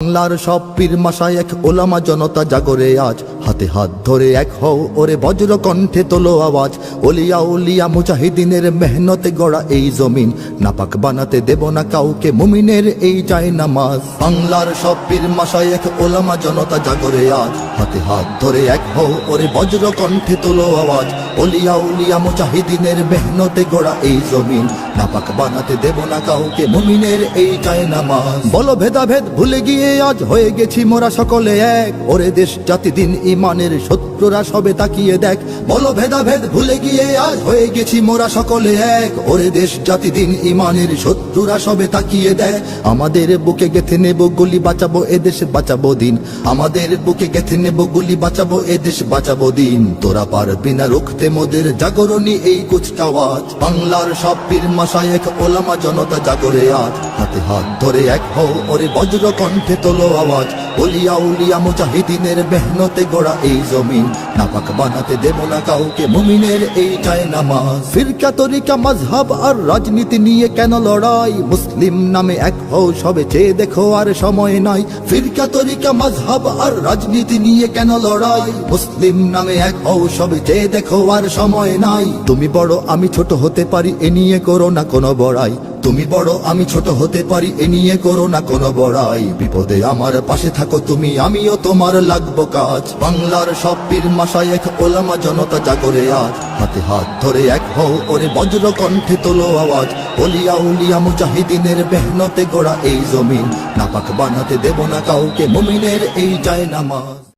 বাংলার সব পীর মাশায়েখ ওলামা জনতা জাগরে আজ, হাতে হাত ধরে এক হও ওরে বজ্র কণ্ঠে তোলো আওয়াজ। ওলিয়া উলিয়া মুজাহিদিনের মেহনতে গড়া এই জমিন, নাপাক বানাতে দেব না কাউকে মুমিনের এই চাই নামাজ। বাংলার সব পীর মাশায়েখ ওলামা জনতা জাগরে আজ, হাতে হাত ধরে এক হও ওরে বজ্র কণ্ঠে তোলো আওয়াজ। ওলিয়া উলিয়া মুজাহিদিনের মেহনতে গড়া এই জমিন, নাপাক বানাতে দেব না কাউকে মুমিনের এই চাই নামাজ। বলো ভেদাভেদ ভুলে গিয়ে আজ হয়ে গেছি মোরা সকলে এক, ওরে দেশ জাতি দিন ইমানের শত্রুরা সবে তাকিয়ে দেখ। বলো ভেদাভেদ ভুলে গিয়ে আজ হয়ে গেছি মোরা সকলে এক, ওরে দেশ জাতি দিন ইমানের শত্রুরা সবে তাকিয়ে দেখ। আমাদের বুকে গেথে নেব গুলি, বাঁচাবো এদেশ বাঁচাবো দিন। আমাদের বুকে গেথে নেব গুলি, বাঁচাবো এদেশ বাঁচাবো দিন। তোরা পারবি না রুখতে মোদের জাগরণী এই কুচকাওয়াজ। বাংলার সব পীর মাশায়েখ ওলামা জনতা জাগরে আজ, হাতে হাত ধরে এক হও ওরে বজ্র কণ্ঠে তোলো আওয়াজ। ওলিয়া উলিয়া মুজাহিদিনের মেহনতে গড়া এই জমিন, নাপাক বানাতে দেব না কাউকে মুমিনের এই চাই নামাজ। ফিরকা তরিকা মাযহাব আর রাজনীতি নিয়ে কেন লড়াই, মুসলিম নামে এক হও সবে চেয়ে দেখো আর সময় নাই। ফিরকা তরিকা মাযহাব আর রাজনীতি নিয়ে কেন লড়াই, মুসলিম নামে এক হও সবে চেয়ে দেখো আর সময় নাই। তুমি বড় আমি ছোট হতে পারি এ নিয়ে করো না কোনো বড়াই, তুমি বড় আমি ছোট হতে পারি এ নিয়ে করো না কোনো বড়াই। বিপদে আমার পাশে থাকো তুমি, আমিও তোমার লাগবো কাজ। বাংলার সব পীর মাশায়েখ ওলামা জনতা জাগরে আজ, হাতে হাত ধরে এক হও ওরে বজ্র কণ্ঠে তোলো আওয়াজ। ওলিয়া উলিয়া মুজাহিদিনের মেহনতে গড়া এই জমিন, নাপাক বানাতে দেব না কাউকে মুমিনের এই চাই নামাজ।